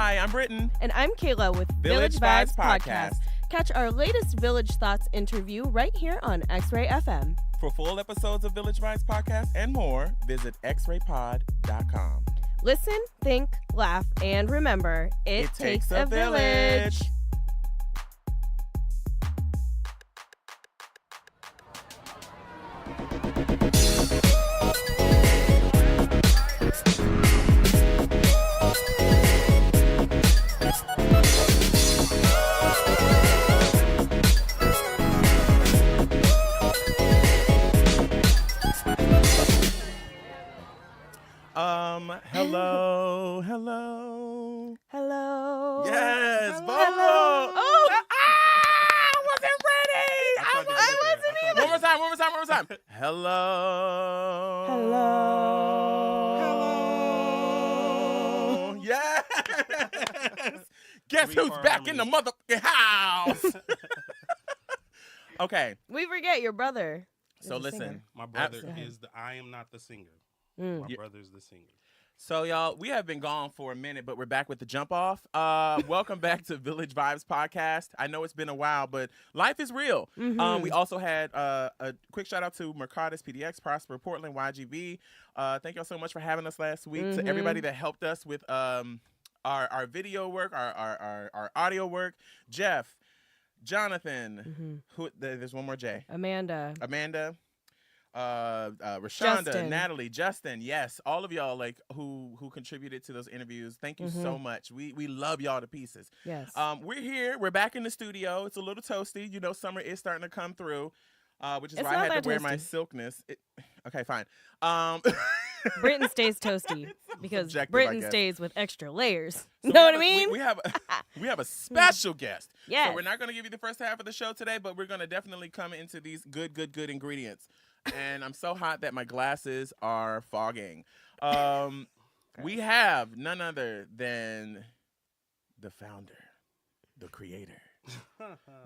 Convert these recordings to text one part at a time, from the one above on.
Hi, I'm Britton. And I'm Kayla with Village Vibes Podcast. Catch our latest Village Thoughts interview right here on X-Ray FM. For full episodes of Village Vibes Podcast and more, visit xraypod.com. Listen, think, laugh, and remember, it takes a village. Hello. Hello. Yes, Hello. vocal. Hello. Oh. I wasn't ready. I wasn't even. One more time. Hello. Hello. Yes. Guess who's back in the motherfucking house? Okay. We forget your brother. So listen. My brother is I am not the singer. My brother's the singer. So, y'all, we have been gone for a minute, but we're back with the jump off. Welcome back to Village Vibes Podcast. I know it's been a while, but life is real. Mm-hmm. We also had a quick shout out to Mercatus, PDX, Prosper, Portland, YGB. Thank y'all so much for having us last week. To everybody that helped us with our video work, our audio work. Jeff, Jonathan, there's one more J. Amanda. Rashonda, Justin. Natalie, Justin, yes, all of y'all who contributed to those interviews. Thank you so much. We love y'all to pieces. Yes. We're here. We're back in the studio. It's a little toasty. You know, summer is starting to come through, which is It's why I not had to wear that my toasty. silkness. Okay, fine. Britton stays toasty because subjective, I Britton guess. stays with extra layers. So Know what I mean? We have a special guest. Yes. So we're not going to give you the first half of the show today, but we're going to definitely come into these good ingredients. And I'm so hot that my glasses are fogging. We have none other than the founder, the creator,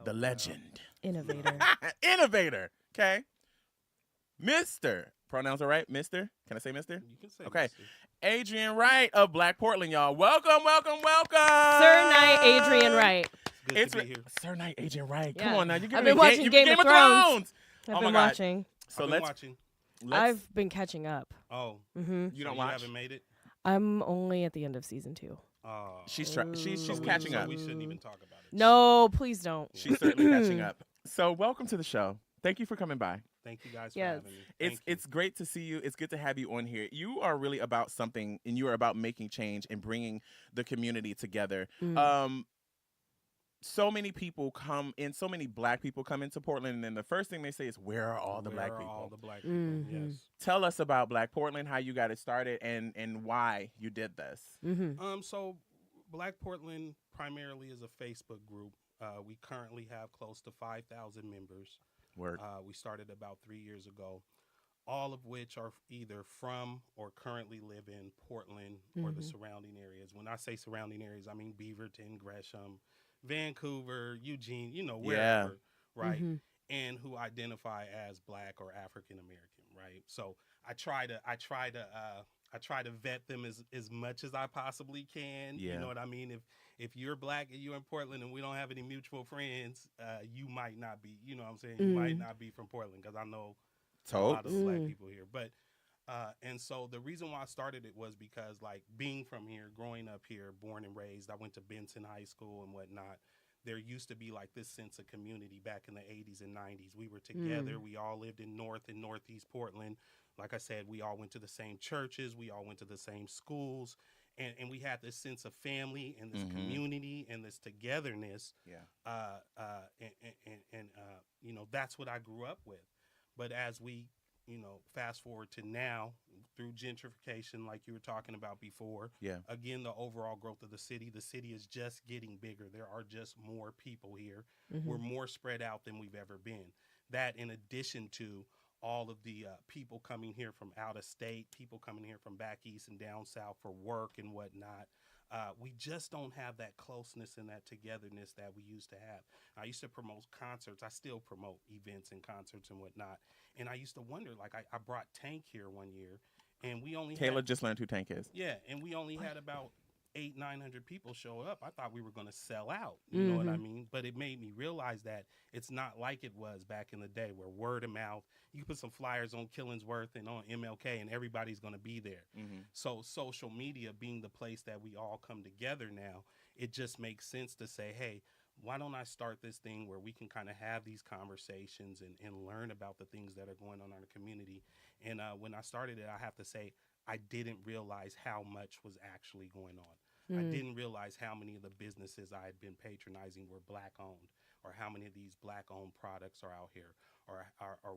the legend, Innovator. Okay, Mr. Pronouns are right, Mr. Can I say Mr.? You can say Okay. Mr. Adrian Wright of Black Portland, y'all. Welcome. Sir Knight Adrian Wright. It's good to be here. Sir Knight Adrian Wright. Yeah. Come on now. You're I've been watching Game of Thrones. I've Oh been my God. watching. So I've been watching. I've been catching up. Oh, Mm-hmm. You don't so watch? You haven't made it. I'm only at the end of season 2. She's so catching so up. We shouldn't even talk about it. No, please don't. She's certainly catching up. So welcome to the show. Thank you for coming by. Thank you guys for Yes. having me. It's great to see you. It's good to have you on here. You are really about something, and you are about making change and bringing the community together. So many people come in, so many black people come into Portland, and then the first thing they say is, where are all the black people? All the black people. Mhm. Yes. Tell us about Black Portland, how you got it started, and why you did this. Mm-hmm. So Black Portland primarily is a Facebook group. We currently have close to 5,000 members. Word. We started about 3 years ago, all of which are either from or currently live in Portland or the surrounding areas. When I say surrounding areas, I mean Beaverton, Gresham, Vancouver, Eugene, wherever, right? Mm-hmm. And who identify as Black or African American, right? So I try to vet them as much as I possibly can. Yeah. You know what I mean? If you're Black and you're in Portland and we don't have any mutual friends, you might not be. You know what I'm saying? You might not be from Portland, because I know a lot of Black people here. But and so the reason why I started it was because, like, being from here, growing up here, born and raised, I went to Benson High School and whatnot. There used to be like this sense of community back in the 80s and 90s. We were together. We all lived in North and Northeast Portland. Like I said, we all went to the same churches. We all went to the same schools. And we had this sense of family and this community and this togetherness. Yeah. That's what I grew up with. But as we, fast forward to now, through gentrification, like you were talking about before, again, the overall growth of the city is just getting bigger. There are just more people here. We're more spread out than we've ever been. That, in addition to all of the people coming here from out of state, people coming here from back east and down south for work and whatnot. We just don't have that closeness and that togetherness that we used to have. I used to promote concerts. I still promote events and concerts and whatnot. And I used to wonder, like, I brought Tank here one year, and we only Kayla just learned who Tank is. Yeah, and we only had about 900 people show up, I thought we were going to sell out. You know what I mean? But it made me realize that it's not like it was back in the day where word of mouth, you put some flyers on Killingsworth and on MLK and everybody's going to be there. So social media being the place that we all come together now, it just makes sense to say, hey, why don't I start this thing where we can kind of have these conversations and learn about the things that are going on in our community. And when I started it, I have to say, I didn't realize how much was actually going on. I didn't realize how many of the businesses I had been patronizing were Black owned, or how many of these Black owned products are out here, or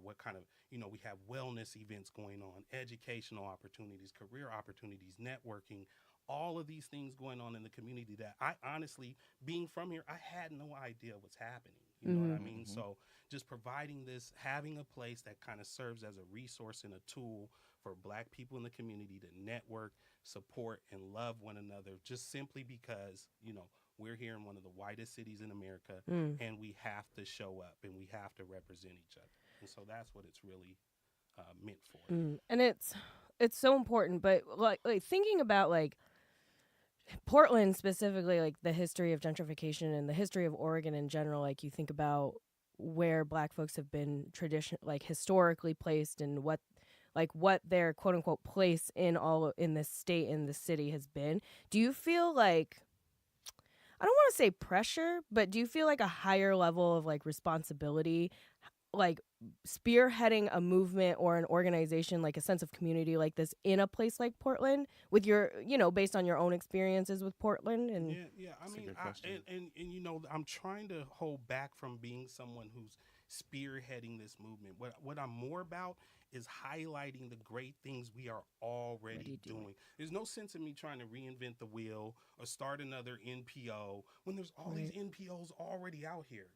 what kind of, we have wellness events going on, educational opportunities, career opportunities, networking, all of these things going on in the community that I honestly, being from here, I had no idea what's happening. You know what I mean? So just providing this, having a place that kind of serves as a resource and a tool for Black people in the community to network, support, and love one another, just simply because, we're here in one of the whitest cities in America, and we have to show up and we have to represent each other. And so that's what it's really meant for. And it's so important. But like thinking about like Portland specifically, like the history of gentrification and the history of Oregon in general, like you think about where Black folks have been historically placed, and what their quote unquote place in this state, in the city has been. Do you feel like, I don't want to say pressure, but do you feel like a higher level of like responsibility, like spearheading a movement or an organization, like a sense of community like this in a place like Portland, with your, based on your own experiences with Portland? And I mean, I'm trying to hold back from being someone who's spearheading this movement. What I'm more about is highlighting the great things we are already doing. There's no sense in me trying to reinvent the wheel or start another NPO when there's all these NPOs already out here.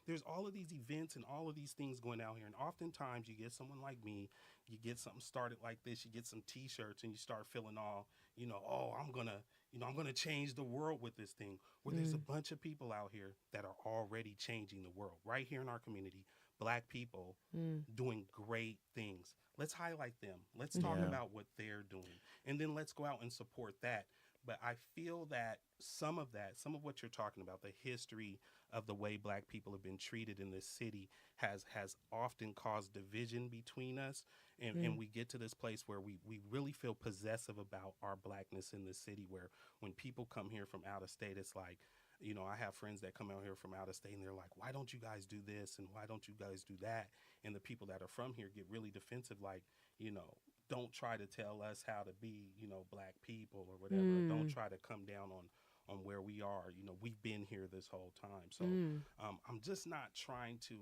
There's all of these events and all of these things going out here. And oftentimes you get someone like me, you get something started like this, you get some T-shirts and you start feeling all, I'm going to change the world with this thing. Where there's a bunch of people out here that are already changing the world right here in our community. Black people doing great things. Let's highlight them. Let's talk about what they're doing. And then let's go out and support that. But I feel that some of what you're talking about, the history of the way Black people have been treated in this city has often caused division between us. And we get to this place where we really feel possessive about our Blackness in this city, where when people come here from out of state, it's like, I have friends that come out here from out of state and they're like, why don't you guys do this? And why don't you guys do that? And the people that are from here get really defensive, like, don't try to tell us how to be, Black people or whatever. Don't try to come down on where we are. We've been here this whole time. So I'm just not trying to,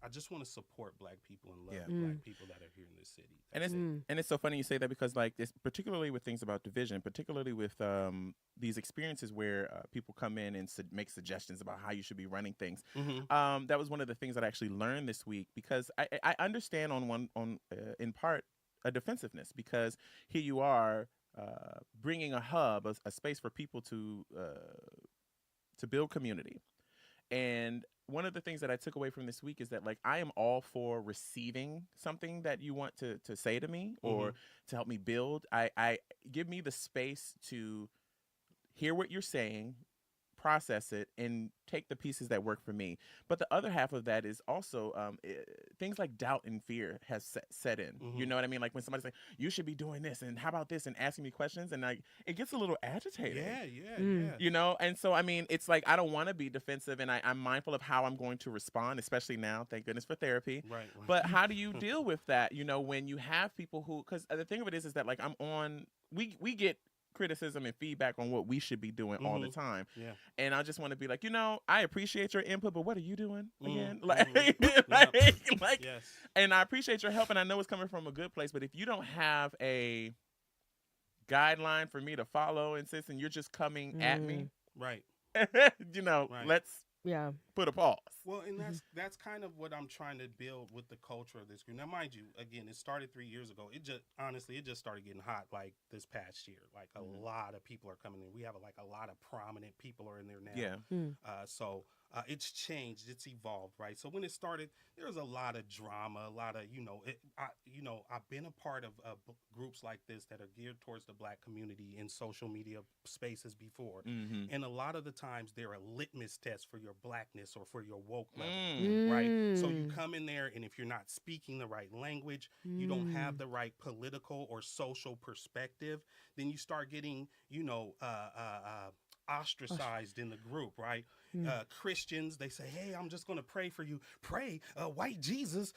I just want to support Black people and love Black people that are here in this city. And it's so funny you say that, because like this, particularly with things about division, particularly with these experiences where people come in and make suggestions about how you should be running things. That was one of the things that I actually learned this week, because I understand in part a defensiveness, because here you are bringing a hub, a space for people to build community. And one of the things that I took away from this week is that, like, I am all for receiving something that you want to say to me or to help me build. I give me the space to hear what you're saying, process it, and take the pieces that work for me. But the other half of that is also things like doubt and fear has set in. You know what I mean? Like when somebody's like, you should be doing this, and how about this, and asking me questions, and like it gets a little agitating. Yeah. And so I mean, it's like I don't want to be defensive, and I'm mindful of how I'm going to respond, especially now. Thank goodness for therapy. Right. But how do you deal with that? When you have people who, because the thing of it is that like we get criticism and feedback on what we should be doing all the time. Yeah. And I just want to be like, I appreciate your input, but what are you doing again? Yes. And I appreciate your help, and I know it's coming from a good place, but if you don't have a guideline for me to follow and you're just coming at me, right. Let's put a pause. Well, and that's kind of what I'm trying to build with the culture of this group. Now, mind you, again, it started 3 years ago. It just started getting hot like this past year. Like a lot of people are coming in. We have a lot of prominent people are in there now. Yeah. So it's changed, it's evolved, right? So when it started, there was a lot of drama, a lot of, I've been a part of groups like this that are geared towards the Black community in social media spaces before. Mm-hmm. And a lot of the times they're a litmus test for your Blackness or for your woke level, Mm. right? So you come in there, and if you're not speaking the right language, you don't have the right political or social perspective, then you start getting, ostracized in the group, right? Christians, they say, hey, I'm just going to pray for you. Pray, white Jesus,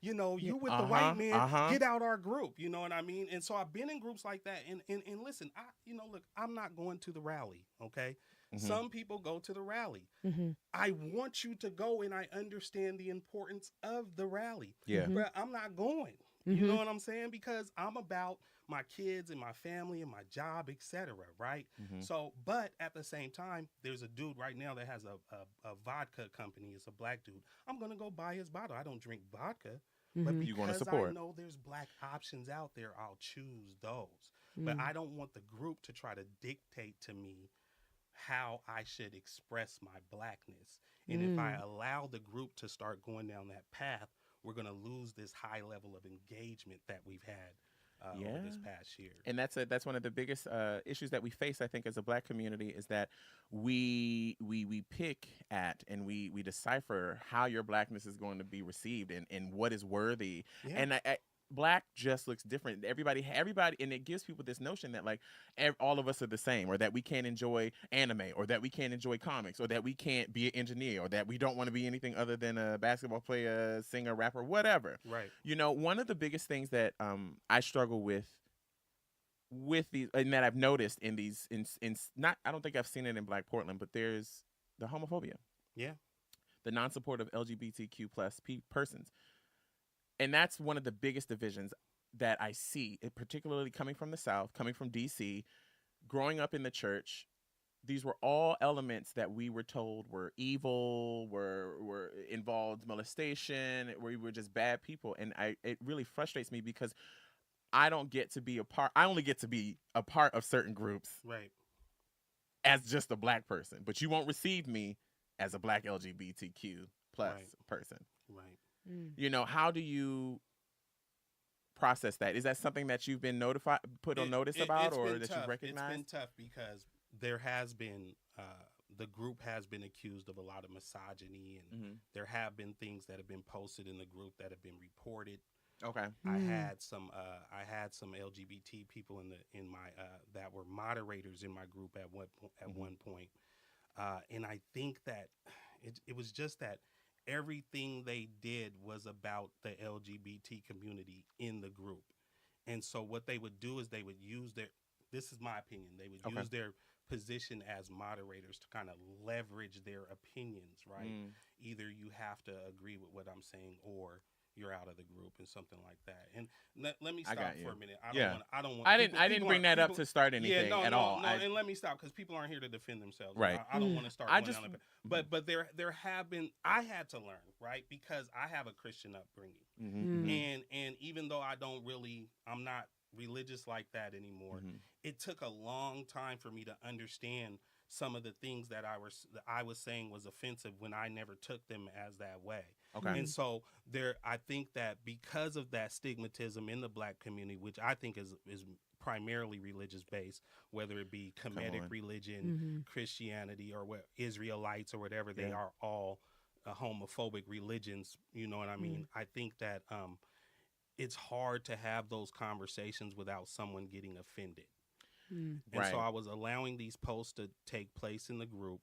you with the white man, get out our group. You know what I mean? And so I've been in groups like that. And listen, look, I'm not going to the rally, okay? Mm-hmm. Some people go to the rally. Mm-hmm. I want you to go, and I understand the importance of the rally. Yeah. But I'm not going. Mm-hmm. You know what I'm saying? Because I'm about my kids and my family and my job, etc. Right? Mm-hmm. So, but at the same time, there's a dude right now that has a vodka company. It's a Black dude. I'm gonna go buy his bottle. I don't drink vodka, but because I know there's Black options out there, I'll choose those. But I don't want the group to try to dictate to me how I should express my Blackness. And if I allow the group to start going down that path, we're going to lose this high level of engagement that we've had over this past year. And that's one of the biggest issues that we face, I think, as a Black community, is that we pick at and we decipher how your Blackness is going to be received and what is worthy. Yeah. And Black just looks different. Everybody, and it gives people this notion that like all of us are the same, or that we can't enjoy anime, or that we can't enjoy comics, or that we can't be an engineer, or that we don't want to be anything other than a basketball player, singer, rapper, whatever. Right. One of the biggest things that I struggle with these, and that I've noticed in these, not, I don't think I've seen it in Black Portland, but there's the homophobia. Yeah. The non-support of LGBTQ plus persons. And that's one of the biggest divisions that I see, particularly coming from the South, coming from D.C., growing up in the church. These were all elements that we were told were evil, were involved molestation, we were just bad people. And it really frustrates me because I don't get to be a part. I only get to be a part of certain groups, right, as just a Black person. But you won't receive me as a Black LGBTQ plus person. Right. How do you process that? Is that something that you've been put on notice about, or that you've recognized? It's been tough because there has been, the group has been accused of a lot of misogyny, and there have been things that have been posted in the group that have been reported. Okay. I had some LGBT people in my that were moderators in my group at one point, and I think that it was just that everything they did was about the LGBT community in the group. And so what they would do is they would use this is my opinion, they would use their position as moderators to kind of leverage their opinions, right? Either you have to agree with what I'm saying, or you're out of the group, and something like that. And let me stop for a minute. I didn't bring that up to start anything at all. And let me stop, because people aren't here to defend themselves. Right. I don't want to start. But there have been. I had to learn, right, because I have a Christian upbringing, and even though I'm not religious like that anymore. It took a long time for me to understand some of the things that I was saying was offensive when I never took them as that way. Okay. And so I think that because of that stigmatism in the Black community, which I think is primarily religious based, whether it be Kemetic religion, Christianity, or Israelites, or whatever, they are all homophobic religions. You know what I mean? I think that it's hard to have those conversations without someone getting offended. And so I was allowing these posts to take place in the group,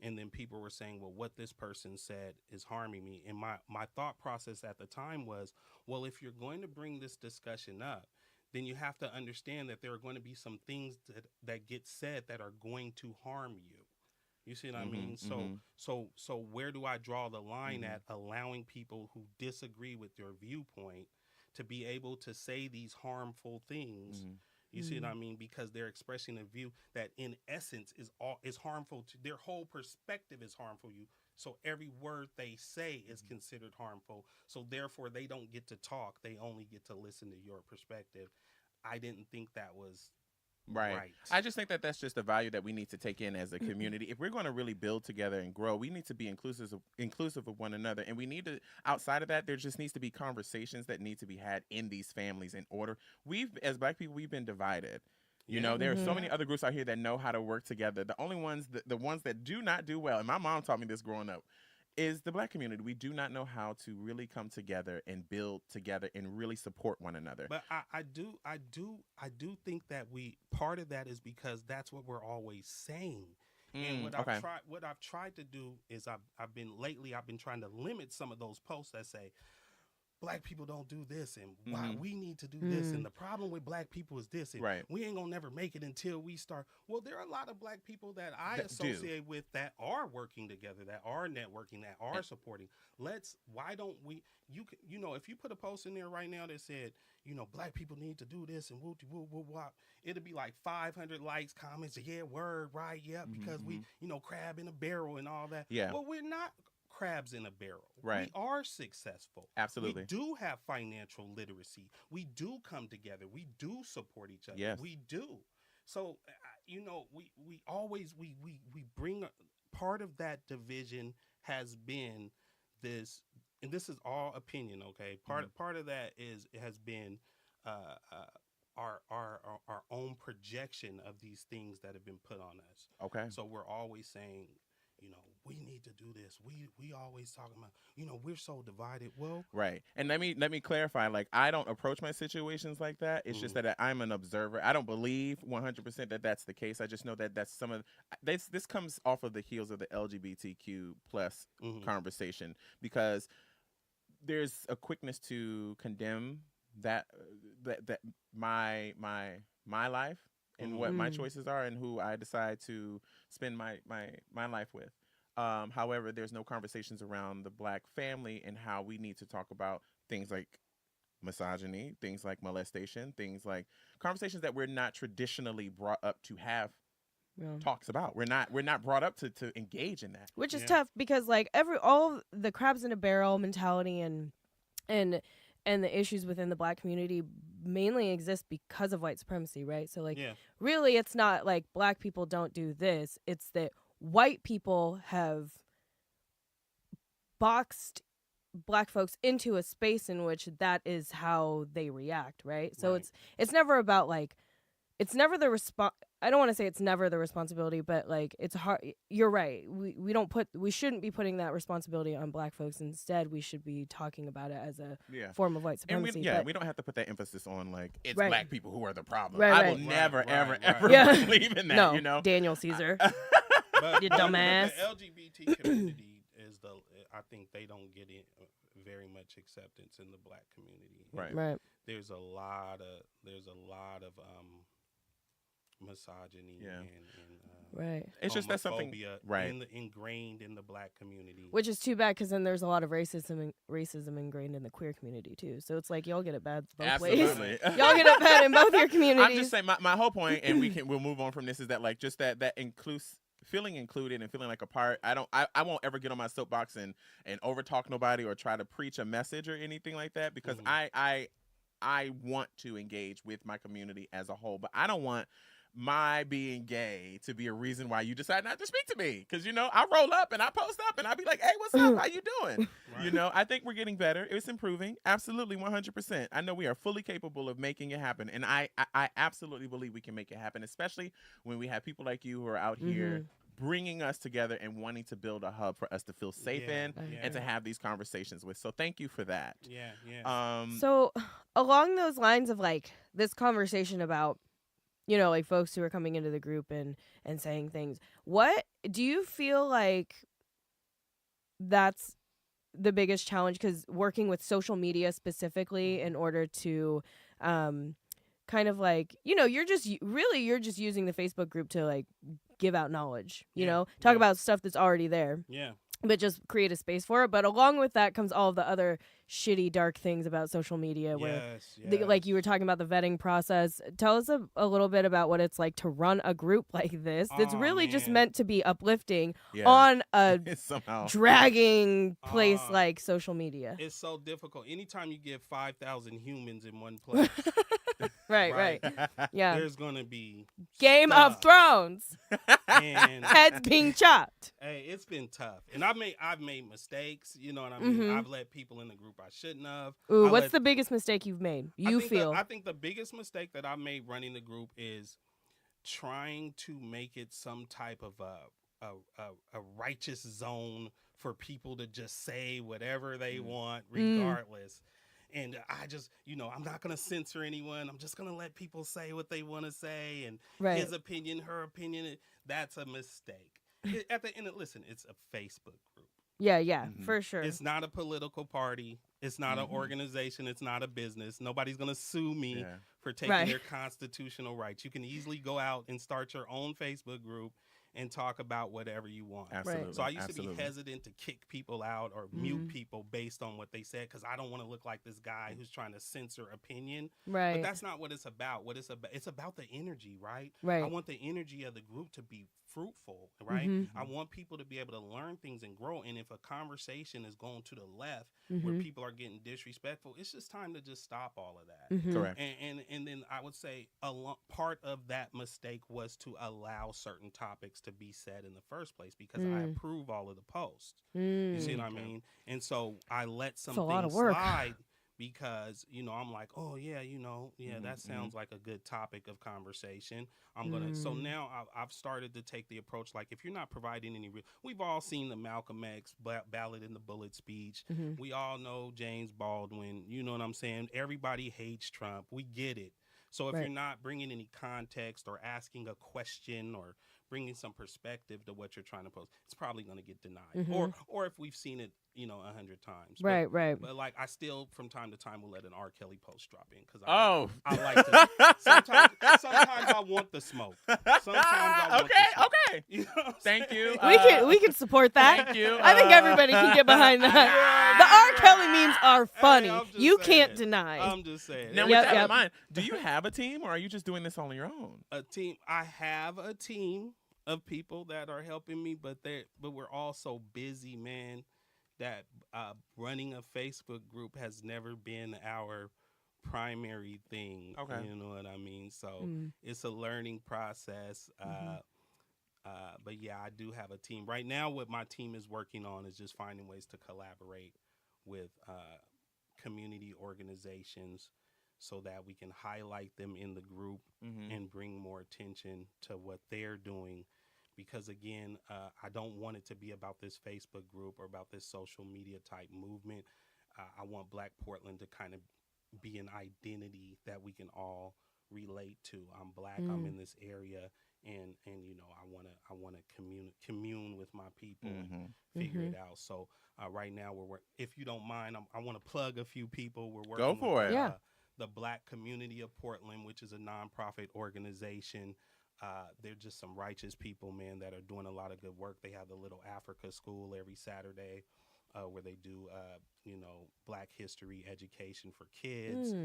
and then people were saying, well, what this person said is harming me. And my thought process at the time was, well, if you're going to bring this discussion up, then you have to understand that there are going to be some things that get said that are going to harm you. You see what I mean? So where do I draw the line at allowing people who disagree with your viewpoint to be able to say these harmful things? You see what I mean? Because they're expressing a view that in essence is harmful to their whole perspective, is harmful to you. So every word they say is considered harmful. So therefore they don't get to talk. They only get to listen to your perspective. I didn't think that was Right. I just think that that's just a value that we need to take in as a community. If we're going to really build together and grow, we need to be inclusive of one another. And we need to, outside of that, there just needs to be conversations that need to be had in these families in order. As Black people, we've been divided. You know, there are so many other groups out here that know how to work together. The only ones, the ones that do not do well, and my mom taught me this growing up, is the Black community. We do not know how to really come together and build together and really support one another. But I do think that part of that is because that's what we're always saying. And what I've tried to do is I've been trying to limit some of those posts that say Black people don't do this and why we need to do this, and the problem with Black people is this, and we ain't gonna never make it until we start. Well, there are a lot of Black people that I associate with that are working together, that are networking, that are supporting. Why don't we? You know, if you put a post in there right now that said, you know, Black people need to do this and woo woo woo woo, it'll be like 500 likes, comments. Yeah, word, right? Yeah, because we, you know, crab in a barrel and all that. Yeah. Well, we're not crabs in a barrel. Right. We are successful. Absolutely. We do have financial literacy. We do come together. We do support each other. Yes. We do. So, you know, we always bring part of that division has been this, and this is all opinion. Okay. Part of that has been our own projection of these things that have been put on us. Okay. So we're always saying, you know, we need to do this. We always talking about, you know, we're so divided. Well, right. And let me clarify. Like, I don't approach my situations like that. It's just that I'm an observer. I don't believe 100% that that's the case. I just know that that's some of this comes off of the heels of the LGBTQ plus conversation, because there's a quickness to condemn that my life and what my choices are and who I decide to spend my life with. However, there's no conversations around the Black family and how we need to talk about things like misogyny, things like molestation, things like conversations that we're not traditionally brought up to have talks about. We're not brought up to engage in that. Which is tough, because like all the crabs in a barrel mentality and the issues within the Black community mainly exist because of white supremacy, right? So like really it's not like Black people don't do this, it's that white people have boxed Black folks into a space in which that is how they react, right? So it's never about like, it's never the I don't want to say it's never the responsibility, but like it's hard. You're right. We shouldn't be putting that responsibility on Black folks. Instead, we should be talking about it as a form of white supremacy. And we don't have to put that emphasis on like it's Black people who are the problem. I will never ever believe in that. No, you know, Daniel Caesar. But, you dumbass. The LGBT community I think they don't get very much acceptance in the Black community. Right. There's a lot of misogyny and it's just that something ingrained in the Black community, which is too bad, because then there's a lot of racism ingrained in the queer community too. So it's like y'all get it bad both ways. Y'all get it bad in both your communities. I'm just saying my whole point, and we'll move on from this, is that like just that feeling included and feeling like a part. I won't ever get on my soapbox and over talk nobody or try to preach a message or anything like that, because I want to engage with my community as a whole, but I don't want my being gay to be a reason why you decide not to speak to me. Because, you know, I roll up and I post up and I be like, hey, what's up? How you doing? Right. You know, I think we're getting better. It's improving. Absolutely, 100%. I know we are fully capable of making it happen. And I absolutely believe we can make it happen, especially when we have people like you who are out here bringing us together and wanting to build a hub for us to feel safe in and to have these conversations with. So thank you for that. So along those lines of like this conversation about, you know, like folks who are coming into the group and saying things, what do you feel like that's the biggest challenge? Because working with social media specifically in order to kind of like, you know, you're just using the Facebook group to like give out knowledge, you know, talk about stuff that's already there. Yeah. But just create a space for it. But along with that comes all of the other shitty, dark things about social media where, like you were talking about the vetting process. Tell us a little bit about what it's like to run a group like this that's really just meant to be uplifting on a dragging place like social media. It's so difficult. Anytime you get 5,000 humans in one place. Right. Yeah. There's going to be Game stuff. of Thrones. And Heads being chopped. hey, it's been tough, and I've made mistakes. You know what I mean? Mhm. I've let people in the group I shouldn't have. Ooh, I what's let- the biggest mistake you've made? I think the biggest mistake that I made running the group is trying to make it some type of a righteous zone for people to just say whatever they want, regardless. And I just, I'm not going to censor anyone. I'm just going to let people say what they want to say. And his opinion, her opinion, that's a mistake. At the end, listen, it's a Facebook group. Yeah, for sure. It's not a political party. It's not an organization. It's not a business. Nobody's going to sue me for taking their constitutional rights. You can easily go out and start your own Facebook group and talk about whatever you want. Absolutely. So I used to be hesitant to kick people out or mute people based on what they said because I don't want to look like this guy who's trying to censor opinion. Right. But that's not what it's about. It's about the energy, right? Right. I want the energy of the group to be fruitful, right? I want people to be able to learn things and grow. And if a conversation is going to the left where people are getting disrespectful, it's just time to just stop all of that. Correct. And then I would say part of that mistake was to allow certain topics to be said in the first place because I approve all of the posts. You see what I mean? And so I let some things slide because, I'm like, oh, yeah, that sounds like a good topic of conversation. I'm going to. So now I've started to take the approach like if you're not providing any we've all seen the Malcolm X ballot in the bullet speech. We all know James Baldwin. You know what I'm saying? Everybody hates Trump. We get it. So if you're not bringing any context or asking a question or bringing some perspective to what you're trying to post, it's probably going to get denied. Or if we've seen it, 100 times. Right. But like I still, from time to time, will let an R. Kelly post drop in because I like to. Sometimes I want the smoke. Sometimes I want the smoke. Okay. You know what I'm Thank saying? you. We can support that. Thank you. I think everybody can get behind that. The R. Kelly memes are funny. I'm just You saying. can't deny. I'm just saying. Now, with that in mind, do you have a team or are you just doing this on your own? A team. I have a team of people that are helping me, but we're all so busy, man, that running a Facebook group has never been our primary thing. Okay. You know what I mean? So it's a learning process. But yeah, I do have a team. Right now, what my team is working on is just finding ways to collaborate with community organizations so that we can highlight them in the group and bring more attention to what they're doing. Because again, I don't want it to be about this Facebook group or about this social media type movement. I want Black Portland to kind of be an identity that we can all relate to. I'm Black. I'm in this area, and I want to commune with my people and figure it out. So right now if you don't mind, I want to plug a few people. We're working. Go for it. The Black Community of Portland, which is a nonprofit organization. They're just some righteous people, man, that are doing a lot of good work. They have the Little Africa School every Saturday where they do, Black history education for kids.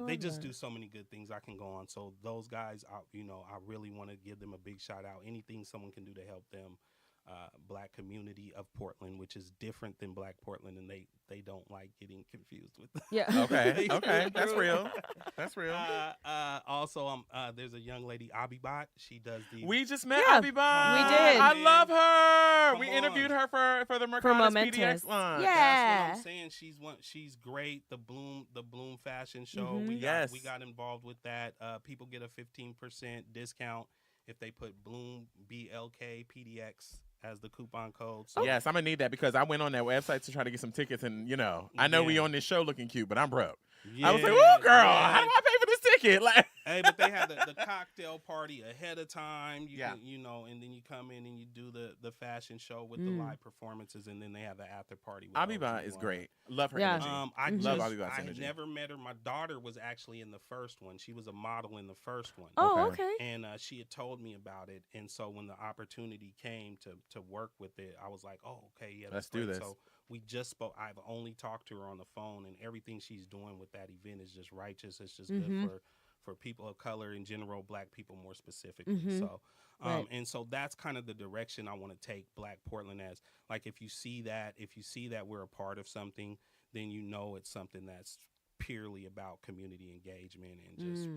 They just do so many good things. I can go on. So those guys, I really want to give them a big shout out. Anything someone can do to help them. Black Community of Portland, which is different than Black Portland, and they don't like getting confused with that. Yeah. Okay. That's real. Also, there's a young lady, Abibot. She does the. We just met Yeah, Abibot. we did. I love her. Come we on. interviewed her for the Mercatus Momentous. PDX line. Yeah. That's what I'm saying. She's great. The Bloom Fashion Show. We got involved with that. People get a 15% discount if they put Bloom BLK PDX as the coupon code. So Yes, I'm gonna need that because I went on that website to try to get some tickets, and I know we on this show looking cute, but I'm broke. I was like, "Woo, girl, how do I pay for this ticket?" Like, hey, but they have the cocktail party ahead of time. You can, and then you come in and you do the fashion show with the live performances, and then they have the after party. Abibot is great. Love her Yeah. energy. I love Abibot's I energy. never met her. My daughter was actually in the first one. She was a model in the first one. Oh, okay. And she had told me about it, and so when the opportunity came to work with it, I was like, "Oh, okay, yeah, Let's do this." So we just spoke. I've only talked to her on the phone, and everything she's doing with that event is just righteous. It's just good for people of color in general, Black people more specifically. So, and so that's kind of the direction I want to take Black Portland as. Like, if you see that we're a part of something, then it's something that's purely about community engagement and just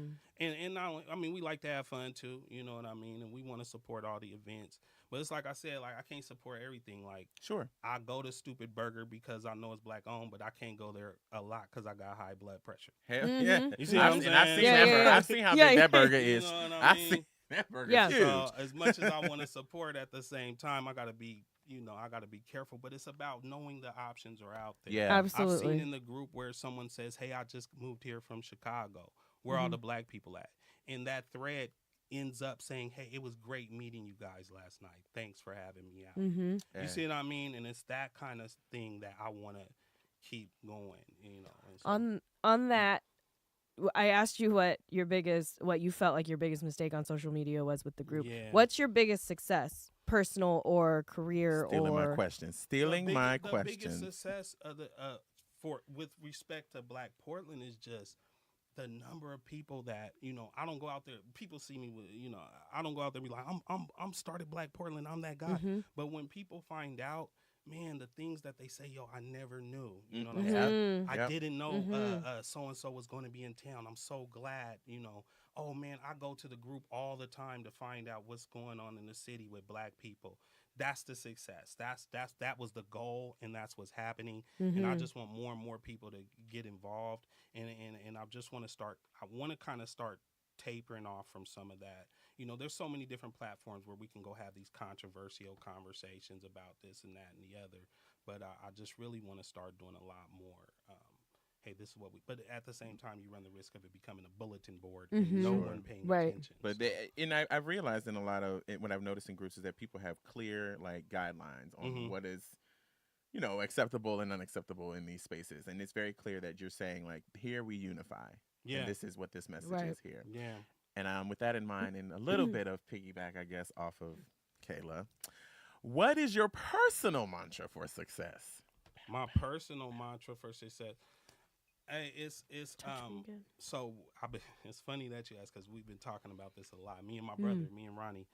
and not only, I mean, we like to have fun too, you know what I mean, and we want to support all the events. But it's like I said, like I can't support everything. Like Sure, I go to Stupid Burger because I know it's black owned, but I can't go there a lot because I got high blood pressure. hell yeah. You see what I'm saying? And I've seen Yeah, that. yeah, yeah. I've seen how Yeah, big yeah. that burger You is. know what I I've mean? seen that burger. Yeah. Huge. So as much as I want to support, at the same time, I gotta be, you know, I gotta be careful. But it's about knowing the options are out there. Yeah. I've seen Absolutely. in the group where someone says, "Hey, I just moved here from Chicago. Where all the black people at?" And that thread ends up saying, "Hey, it was great meeting you guys last night. Thanks for having me out." Yeah. You see what I mean? And it's that kind of thing that I want to keep going. You know. And so- On that, I asked you what you felt like your biggest mistake on social media was with the group. Yeah. What's your biggest success, personal or career Stealing or my question. Stealing my the question. biggest success of the for with respect to Black Portland is just the number of people that, you know, I don't go out there. People see me with, you know, I don't go out there and be like, I'm started Black Portland. I'm that guy. But when people find out, man, the things that they say, yo, I never knew. You know what I'm saying? I didn't know so and so was going to be in town. I'm so glad, you know. Oh man, I go to the group all the time to find out what's going on in the city with Black people. That's the success. That was the goal, and that's what's happening. And I just want more and more people to get involved. And I just want to start. I want to kind of start tapering off from some of that. You know, there's so many different platforms where we can go have these controversial conversations about this and that and the other. But I just really want to start doing a lot more. Hey, this is what we. But at the same time, you run the risk of it becoming a bulletin board and no one paying attention. But so. I've realized in a lot of what I've noticed in groups is that people have clear like guidelines on what is, you know, acceptable and unacceptable in these spaces, and it's very clear that you're saying like, here we unify. Yeah. And this is what this message is here. Yeah. And with that in mind, and a little bit of piggyback, I guess, off of Kayla, what is your personal mantra for success? My personal mantra for success. Hey, it's so it's funny that you ask because we've been talking about this a lot. Me and my brother, me and Ronnie,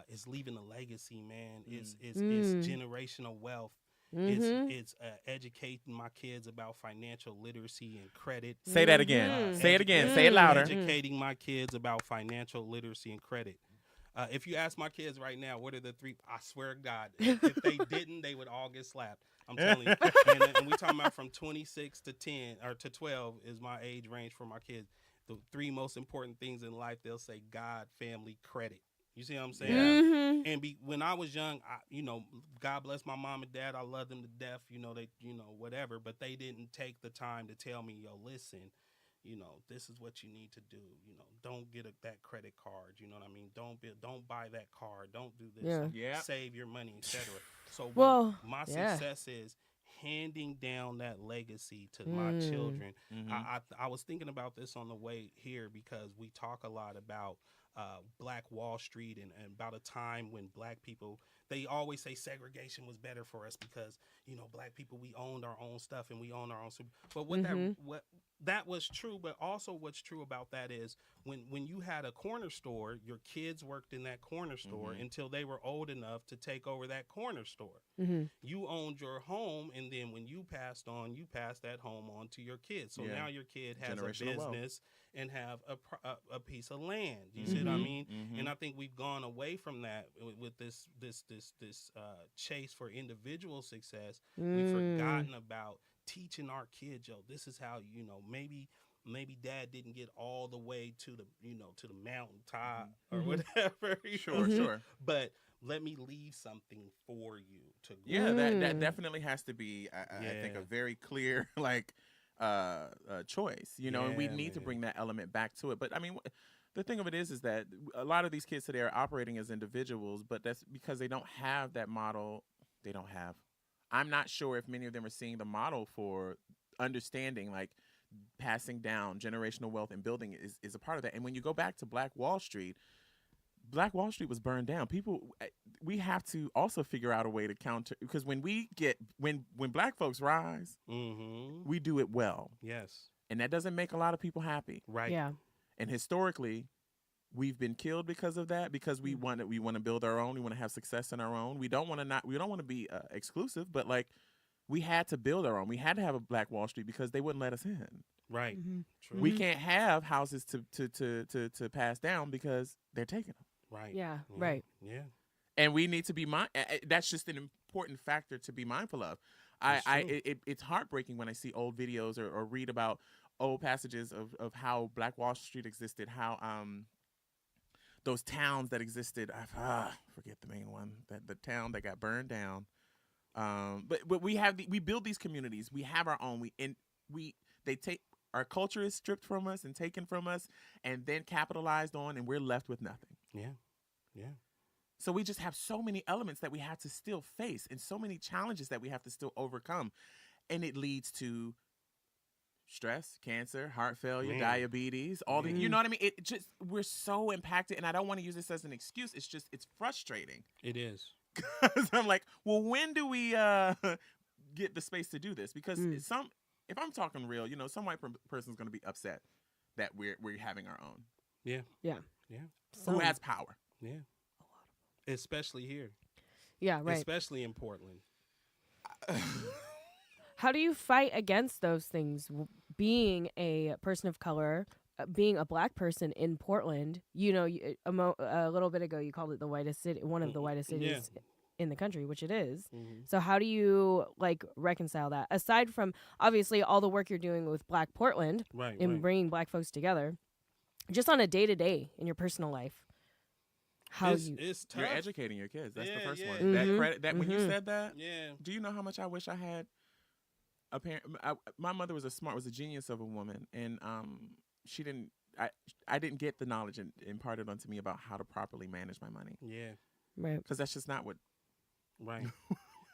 is leaving a legacy, man. It's generational wealth. It's educating my kids about financial literacy and credit. Say that again. Say it again. Say it louder. Educating my kids about financial literacy and credit. If you ask my kids right now, what are the three? I swear to God, if they didn't, they would all get slapped. I'm telling you. And we talking about from 26 to 10 or to 12 is my age range for my kids. The three most important things in life, they'll say God, family, credit. You see what I'm saying? And when I was young, you know, God bless my mom and dad. I love them to death. You know, they, you know, whatever. But they didn't take the time to tell me, yo, listen, you know, this is what you need to do. You know, don't get that credit card. You know what I mean? Don't buy that car. Don't do this. Yeah. Save your money, etc. So my success is handing down that legacy to my children. I was thinking about this on the way here because we talk a lot about Black Wall Street and about a time when Black people, they always say segregation was better for us because, you know, Black people, we owned our own stuff and we owned our own. But that was true, but also what's true about that is when you had a corner store, your kids worked in that corner store until they were old enough to take over that corner store. You owned your home, and then when you passed on, you passed that home on to your kids. So now your kid has a business and have a piece of land. You see what I mean? And I think we've gone away from that with this chase for individual success. We've forgotten about teaching our kids, yo, this is how, you know, maybe dad didn't get all the way to the, you know, to the mountaintop or whatever. Sure. But let me leave something for you to grow. Yeah, that definitely has to be, I think, a very clear, like, choice, you know, and we need to bring that element back to it. But I mean, the thing of it is that a lot of these kids today are operating as individuals, but that's because they don't have that model. I'm not sure if many of them are seeing the model for understanding, like, passing down generational wealth and building is a part of that. And when you go back to Black Wall Street was burned down. We have to also figure out a way to counter, because when Black folks rise, we do it well. Yes. And that doesn't make a lot of people happy. Right. Yeah. And historically, we've been killed because of that, because we want to build our own. We want to have success in our own. We don't want to be exclusive, but like, we had to build our own. We had to have a Black Wall Street because they wouldn't let us in. Right. True. We can't have houses to pass down because they're taking them. Right. Yeah. Right. Yeah. And we need to be that's just an important factor to be mindful of. It's heartbreaking when I see old videos or read about old passages of how Black Wall Street existed, how those towns that existed. I forget the main one, the town that got burned down. But we build these communities. We have our own. They take our culture is stripped from us and taken from us, and then capitalized on, and we're left with nothing. Yeah. Yeah. So we just have so many elements that we have to still face, and so many challenges that we have to still overcome, and it leads to stress, cancer, heart failure, diabetes, all the, you know what I mean? It just, we're so impacted, and I don't want to use this as an excuse. It's just, it's frustrating. It is. Because I'm like, well, when do we get the space to do this? Because if I'm talking real, some white person's going to be upset that we're having our own. Yeah. Yeah. Yeah. Who has power? Yeah. Especially here. Yeah, right. Especially in Portland. How do you fight against those things? Being a person of color, being a Black person in Portland, a little bit ago you called it the whitest city, one of the whitest cities in the country, which it is. So how do you reconcile that? Aside from obviously all the work you're doing with Black Portland, in bringing Black folks together, just on a day-to-day in your personal life. It's tough. You're educating your kids. That's the first one. Mm-hmm. That credit. That when you said that. Yeah. Do you know how much I wish I had a parent? My mother was a genius of a woman, and she didn't. I didn't get the knowledge imparted onto me about how to properly manage my money. Yeah. Right. Because that's just not what. Right.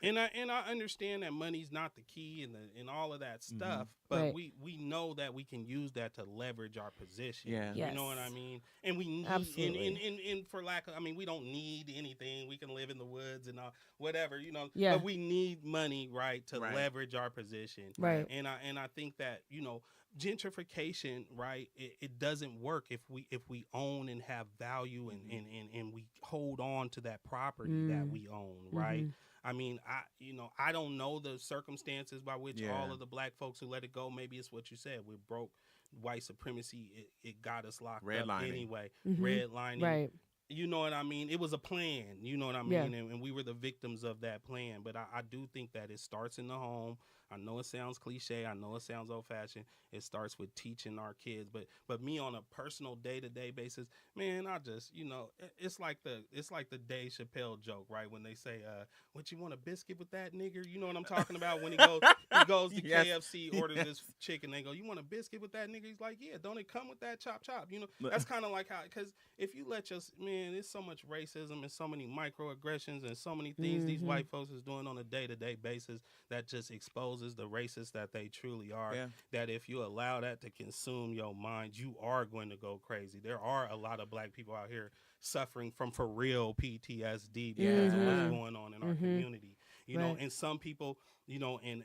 And I understand that money's not the key and all of that stuff, but we know that we can use that to leverage our position. Yeah. Yes. You know what I mean? And we need and for lack of, we don't need anything. We can live in the woods and whatever, Yeah. But we need money, right, to leverage our position. Right. And I think that, gentrification, right, it doesn't work if we own and have value and we hold on to that property that we own, right? I don't know the circumstances by which all of the Black folks who let it go. Maybe it's what you said. We're broke. White supremacy, it got us locked up anyway. Redlining. Right. You know what I mean? It was a plan. You know what I mean? And we were the victims of that plan. But I do think that it starts in the home. I know it sounds cliche. I know it sounds old-fashioned. It starts with teaching our kids. But me on a personal day-to-day basis, man, I just, it's like the Dave Chappelle joke, right? When they say, what, you want a biscuit with that, nigger? You know what I'm talking about? When he goes to KFC, orders this chicken, they go, you want a biscuit with that, nigger? He's like, yeah, don't it come with that chop? That's kind of like how, because if you let there's so much racism and so many microaggressions and so many things these white folks is doing on a day-to-day basis that just exposes the racists that they truly are, that if you allow that to consume your mind, you are going to go crazy. There are a lot of Black people out here suffering from for real PTSD because of what's going on in our community. You know, and some people, and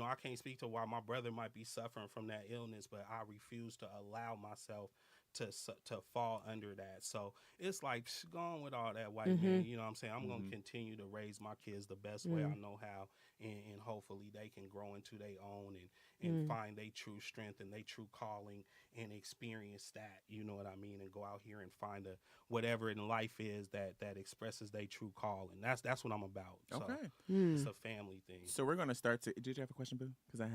I can't speak to why my brother might be suffering from that illness, but I refuse to allow myself to fall under that. So it's like, gone with all that white man. You know what I'm saying? I'm going to continue to raise my kids the best way I know how, and hopefully they can grow into their own and find their true strength and their true calling and experience that, you know what I mean, and go out here and find whatever in life is that expresses their true call. And that's what I'm about. Okay. So it's a family thing. So we're going to start did you have a question, Boo? Because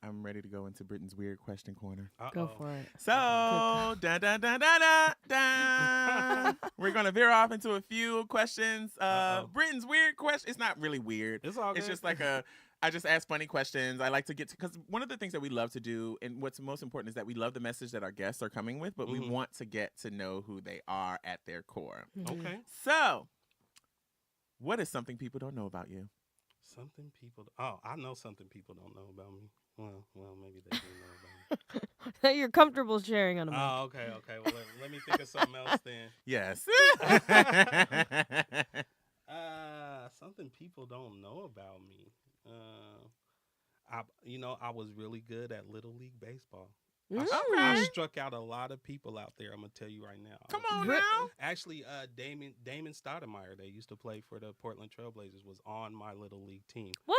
I'm ready to go into Britain's Weird Question Corner. Go for it. So, da da da da da da. We're gonna veer off into a few questions. Britain's Weird Question. It's not really weird. It's all good. It's just like I just ask funny questions. I like to get to, because one of the things that we love to do, and what's most important, is that we love the message that our guests are coming with, but we want to get to know who they are at their core. Okay. So, what is something people don't know about you? Something people. I know something people don't know about me. Well, maybe they do know about me. That you're comfortable sharing on a mic. Oh, okay. Well, let me think of something else then. Yes. Something people don't know about me. I was really good at Little League Baseball. I struck out a lot of people out there. I'm gonna tell you right now. Come on now. Actually, Damon Stoudemire, they used to play for the Portland Trailblazers, was on my Little League team. What?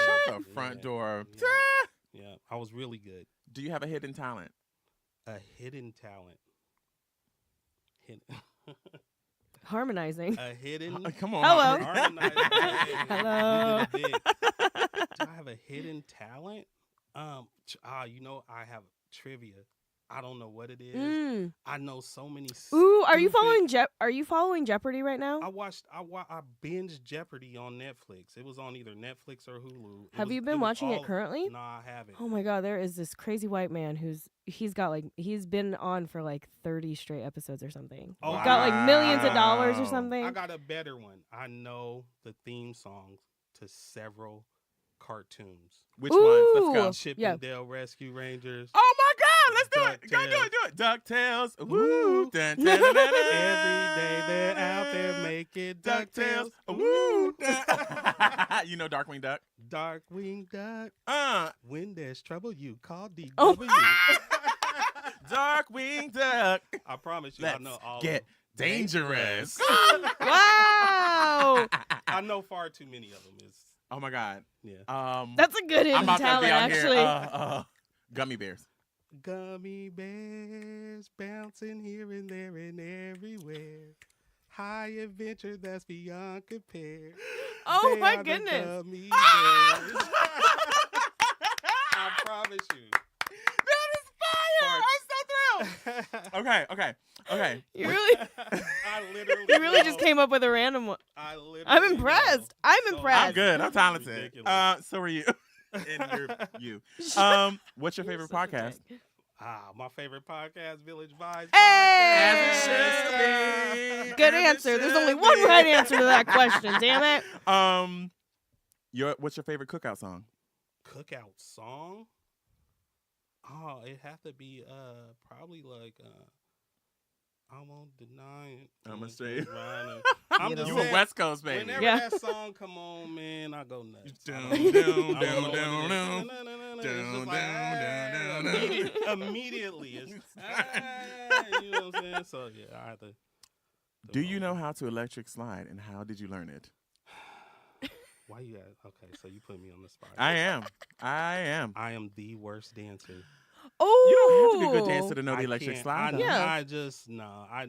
Shut the front door. Yeah, I was really good. Do you have a hidden talent? A hidden talent. Harmonizing. A hidden. Come on. Hello. Harmonizing. Hello. Do I have a hidden talent? You know, I have trivia. I don't know what it is. I know so many. Ooh, are you following Jeopardy right now? I binged Jeopardy on Netflix. It was on either Netflix or Hulu. Have you been watching it currently? No, I haven't. Oh my God, there is this crazy white man he's been on for like 30 straight episodes or something. Oh, He's got like millions of dollars or something. I got a better one. I know the theme songs to several cartoons. Which ones? Let's go. Chippendale Rescue Rangers. Oh my God, let's do it. Go do it. DuckTales. Woo. Dun, dun, dun, dun, dun. Every day they're out there making DuckTales. Woo. You know Darkwing Duck? Darkwing Duck. When there's trouble, you call DW. Oh. Darkwing Duck. I promise you, Let's I know all get dangerous. Wow. I know far too many of them. Oh my God. Yeah. That's a good I'm hidden about to talent, be out actually. here. Gummy bears. Gummy bears bouncing here and there and everywhere. High adventure that's beyond compare. Oh They my are the goodness. Gummy bears. I promise you. That is fire! I'm so thrilled. Okay. You really, I literally. you really know. just came up with a random one. I literally. I'm impressed. know. I'm So impressed. I'm good. I'm talented. Ridiculous. So are you. And you. What's your favorite You're such a podcast? dick. My favorate podcast, Village Vibes. Hey! As it should be. Good As it answer. There's only should one be. right answer to that question. Damn it. What's your favorite cookout song? Cookout song? Oh, it have to be probably like I won't deny it. I'ma say. I'm You just know. You a saying, West Coast baby. whenever Yeah. that song come on, man, I go nuts. Down, I don't know down, what it is. It's just like, down, immediately. It's, you know what I'm saying? So yeah, I have to. Do you know how to electric slide, and how did you learn it? Why you at? Okay, so you put me on the spot. I am. I am the worst dancer. Oh. You don't have to be a good dancer to know the I electric can't. slide. I, though. Yeah. I just no. I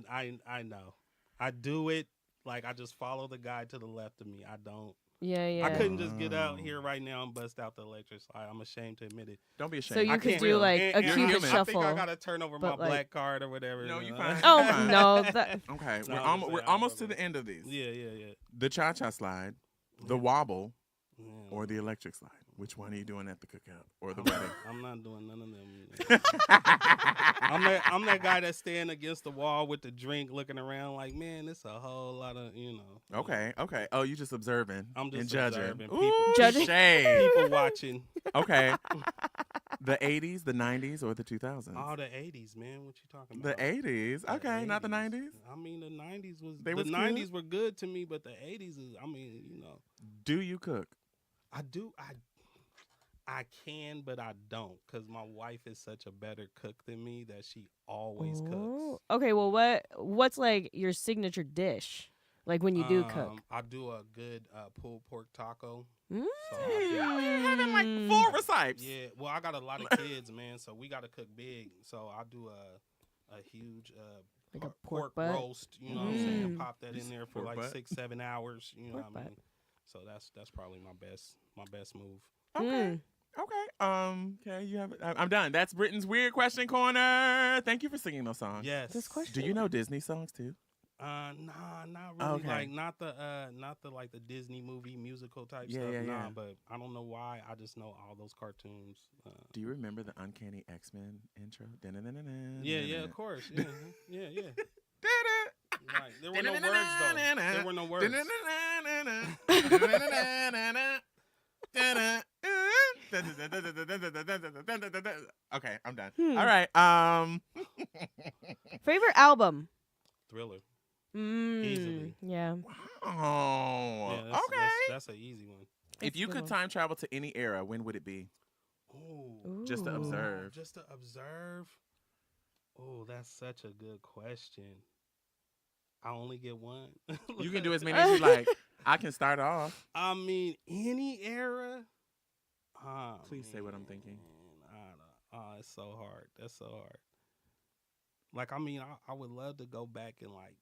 know. I do it like I just follow the guy to the left of me. I don't. Yeah. I couldn't just get out here right now and bust out the electric slide. I'm ashamed to admit it. Don't be ashamed. So you I could can't do really. like And- a and Cupid human. I think I shuffle. gotta turn over my but, like- black card or whatever. No, you you know? fine. Oh Fine. no. That, Okay, No, we're I'm almost to okay. the end of these. Yeah. The cha-cha slide, the wobble, Yeah. or the electric slide. Which one are you doing at the cookout or the wedding? I'm not doing none of them. I'm that guy that's standing against the wall with the drink, looking around like, man, it's a whole lot of, Okay. Oh, you just observing I'm just and judging. observing. Ooh, People- Judging. shade. people watching. Okay. The 80s, the 90s, or the 2000s? All the 80s, man. What you talking The about? 80s. The Okay, not the 80s. 90s. I mean, the 90s was They the was good? 90s were good to me, but the 80s is. I mean, Do you cook? I do. I can, but I don't, because my wife is such a better cook than me that she always Oh. cooks. Okay, well, what's like your signature dish? Like when you do cook? I do a good pulled pork taco. Mm. So I do- You're having like 4 recipes. Yeah, well, I got a lot of kids, man, so we got to cook big. So I do a huge Like a pork pork butt? roast. You know what I'm saying? Mm. Pop that in there for Pork like butt? 6-7 hours. You know Pork what I butt. mean? So that's probably my best move. Okay. Okay, you have it. I'm done. That's Britain's Weird Question Corner. Thank you for singing those songs. Yes. This question- Do you know Disney songs too? Nah, not really. Okay. Like not the like the Disney movie musical type Yeah, stuff. yeah, Nah, yeah. but I don't know why. I just know all those cartoons. Do you remember the Uncanny X-Men intro? Yeah, of course. Yeah. Right. There were no words though. There were no words. Okay, I'm done. Hmm. All right. Favorite album? Thriller. Easily. Yeah. Oh. Yeah, Okay. That's an easy one. If you could time travel to any era, when would it be? Ooh. Just to Ooh. observe. Just to observe. Oh, that's such a good question. I only get one. You can do as many as you like. I can start off. I mean, any era. Please say what I'm thinking. It's so hard. That's so hard. Like, I mean, I would love to go back and like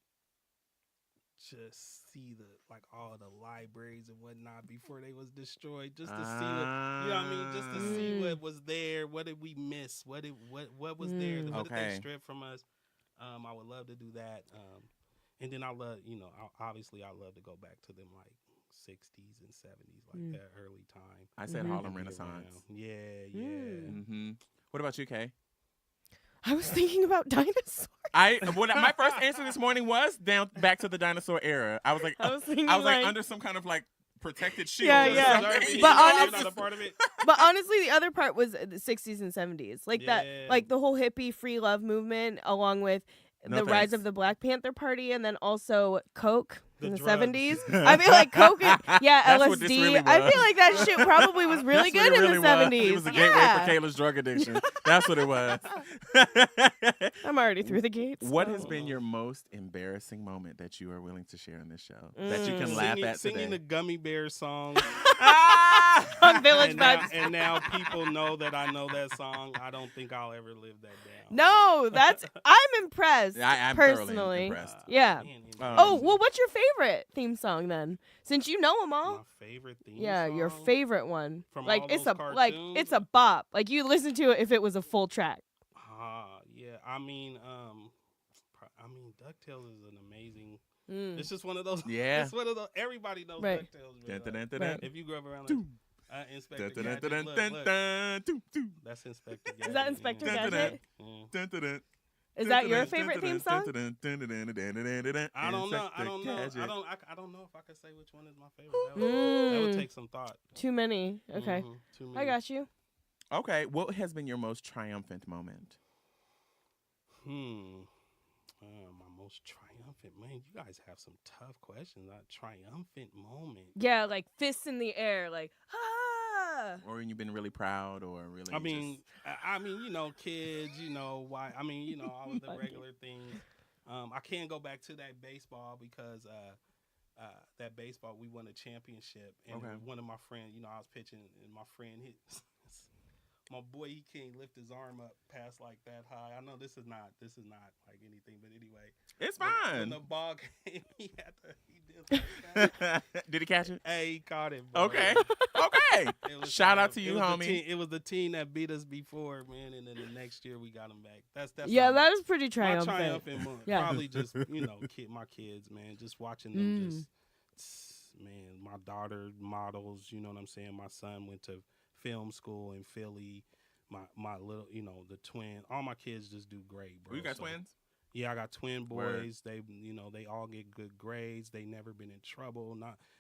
just see all the libraries and whatnot before they was destroyed, just to see what, you know what I mean, just to see what was there. What did we miss? What was there? What did they strip from us? I would love to do that. And then I love, obviously I love to go back to them like 60s and 70s, like that early time. I said Harlem Renaissance. Yeah. Mm-hmm. What about you, Kay? I was thinking about dinosaurs. My first answer this morning was back to the dinosaur era. I was like, I was thinking under some kind of like protected shield. Yeah. But honestly, the other part was the 60s and 70s, like that, like the whole hippie free love movement, along with the rise of the Black Panther Party, and then also Coke. In the 70s, I feel like Coke, LSD. Really I feel like that shit probably was really good in the 70s. It was a gateway for Kayla's drug addiction. That's what it was. I'm already through the gates. What has been your most embarrassing moment that you are willing to share in this show that you can laugh at today? Singing the Gummy Bear song on Village Vibes. And now people know that I know that song. I don't think I'll ever live that down. No, I'm impressed. I'm personally impressed. Yeah. What's your favorite theme song then? Since you know them all. My favorite theme song? Yeah, your favorite one. From like all it's those a cartoons? it's a bop. Like you listen to it if it was a full track. Yeah. I mean, DuckTales is an amazing. It's just one of those. Yeah. It's one of those. Everybody knows DuckTales. Right. If you grew up around Inspector Gadget, look. That's Inspector Gadget. Is that Inspector Gadget? Is that your favorite theme song? I don't know. I don't know if I could say which one is my favorite. That would take some thought. Too many. Okay. Too many. I got you. Okay. What has been your most triumphant moment? My most triumphant, man. You guys have some tough questions. Triumphant moment. Yeah, like fists in the air, like Or when you've been really proud, or really. I mean, kids. Why? I mean, all of the regular things. I can't go back to that baseball because that baseball we won a championship, and one of my friends, I was pitching, and my friend hit. My boy, he can't lift his arm up past like that high. I know this is not like anything, but anyway, it's fine. When the ball came, he did like that. Did he catch it? Hey, he caught it. Bro. Okay. Shout out to you, homie. It was the team that beat us before, man, and then the next year we got them back. That's that is pretty triumphant. My triumphant moment. Yeah. Probably just my kids, man, just watching them man, my daughter models, you know what I'm saying? My son went to film school in Philly. My little, the twin. All my kids just do great, bro. You got twins? Yeah, I got twin boys. Word. They, they all get good grades. They never been in trouble.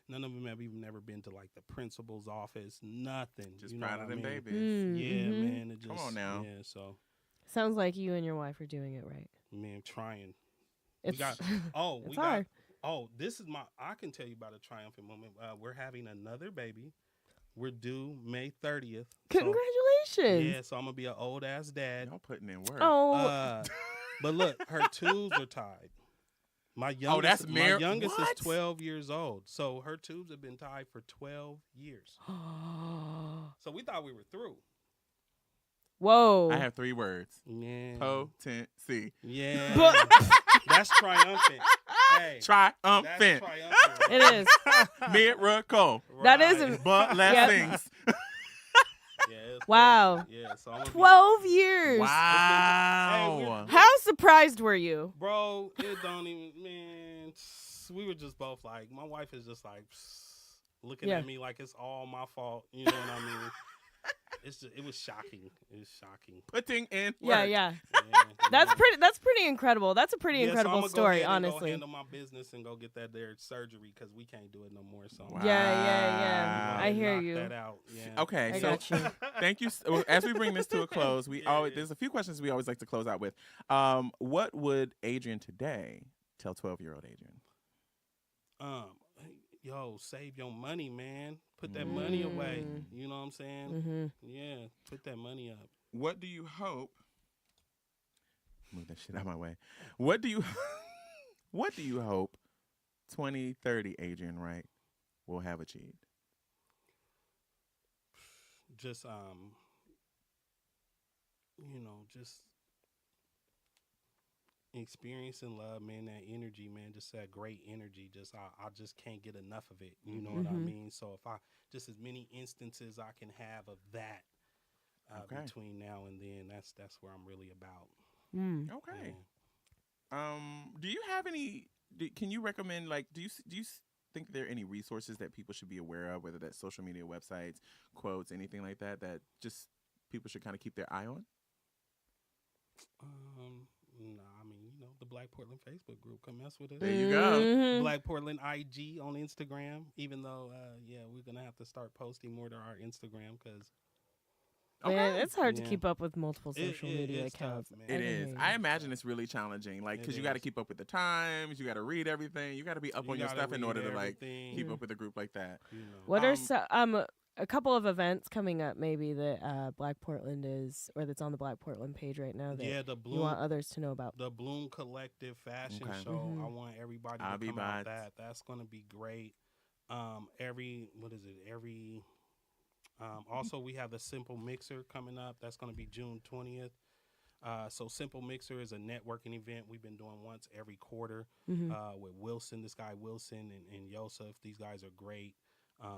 None of them have even never been to like the principal's office. Nothing. Just proud of them babies. Yeah, man. It just, come on now. Yeah, so. Sounds like you and your wife are doing it right. Man, trying. It's hard. This is I can tell you about a triumphant moment. We're having another baby. We're due May 30th. Congratulations. Yeah, so I'm going to be an old ass dad. Y'all putting in work. Oh. But look, her tubes are tied. My youngest is 12 years old. So her tubes have been tied for 12 years. So we thought we were through. Whoa. I have 3 words. Yeah. Potency. Yeah. That's triumphant. Hey, triumphant. That's triumphant. It is. Miracle. Right. That isn't. But blessings. Wow. Yeah, so 12 years. Wow. How surprised were you? Bro, it don't even, man. We were just both like, my wife is just like looking at me like it's all my fault. You know what I mean? It was shocking. It was shocking. Putting in work. Yeah. That's pretty incredible. That's a pretty incredible story, honestly. Go handle my business and go get that there surgery because we can't do it no more. So Yeah. I hear you. That out. Yeah. Okay, I so got you. thank you. As we bring this to a close, there's a few questions we always like to close out with. What would Adrian today tell 12-year-old Adrian? Yo, save your money, man. Put that money away. You know what I'm saying? Mm-hmm. Yeah, put that money up. What do you hope? Move that shit out of my way. What do you hope 2030 Adrian Wright will have achieved? just just experiencing love, man, that energy, man, just that great energy. Just I just can't get enough of it. You know what I mean? So if I just as many instances I can have of that between now and then, that's where I'm really about. Okay. Do you have any? Can you recommend, like, do you think there are any resources that people should be aware of, whether that's social media, websites, quotes, anything like that, that just people should kind of keep their eye on? No, I mean, the Black Portland Facebook group, come mess with us. There you go. Black Portland IG on Instagram, even though, we're going to have to start posting more to our Instagram because. Man, it's hard to keep up with multiple social media accounts. Tough, it is. I imagine it's really challenging, like, because you got to keep up with the times, you got to read everything, you got to be up on your stuff in order to like keep up with a group like that. What are a couple of events coming up, maybe that Black Portland is, or that's on the Black Portland page right now that the Bloom, you want others to know about? The Bloom Collective Fashion Show. I want everybody to come out that. That's going to be great. Also, we have the Simple Mixer coming up. That's going to be June 20th. So Simple Mixer is a networking event we've been doing once every quarter with Wilson, this guy Wilson, and Yosef. These guys are great.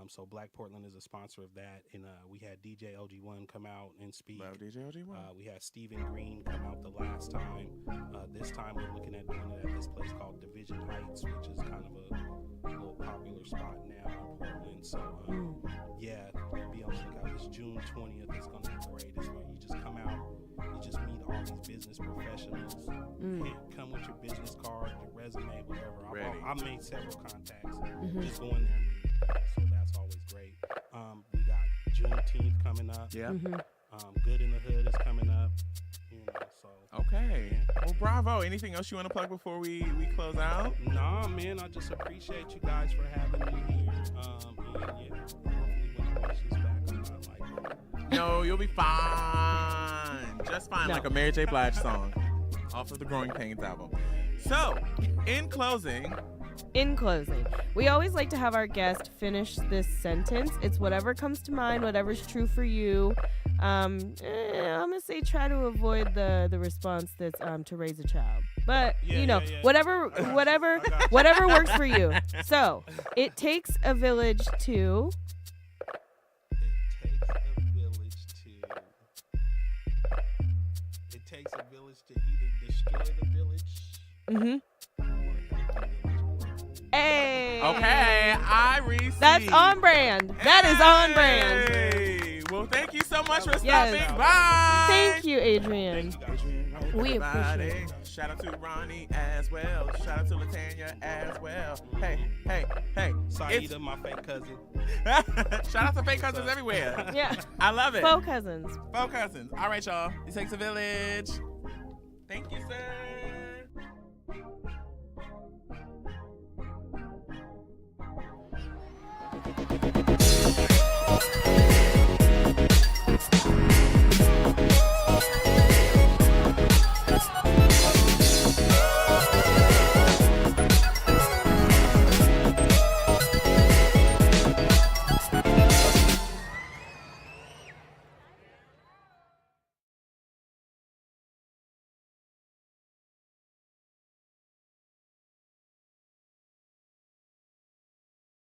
So Black Portland is a sponsor of that. And we had DJ LG1 come out and speak. Love DJ LG1. We had Stephen Green come out the last time. This time we're looking at doing it at this place called Division Heights, which is kind of a little popular spot now in Portland. So, be on the lookout. It's June 20th. It's going to be great. It's where you just come out, you just meet all these business professionals, and come with your business card, your resume, whatever. I made several contacts. Just go in there and meet. So that's always great. We got Juneteenth coming up. Yeah. Good in the Hood is coming up. Okay. Well, bravo. Anything else you want to plug before we close out? Nah, man. I just appreciate you guys for having me here. Hopefully when I watch this back, I'm not like. No, you'll be fine. Just fine, like a Mary J. Blige song off of the Growing Pains album. So, in closing, we always like to have our guest finish this sentence. It's whatever comes to mind, whatever's true for you. I'm gonna say try to avoid the response that's to raise a child, but whatever works for you. So it takes a village to. It takes a village to either destroy the village. Hey. Okay, I receive. That's on brand. That is on brand. Well, thank you so much for stopping Yes. by. Thank you, Adrian. We appreciate it. Shout out to Ronnie as well. Shout out to Latanya as well. Hey. Saida, my fake cousin. Shout out to fake cousins everywhere. Yeah. I love it. Faux cousins. All right, y'all. It takes a village. Thank you, sir.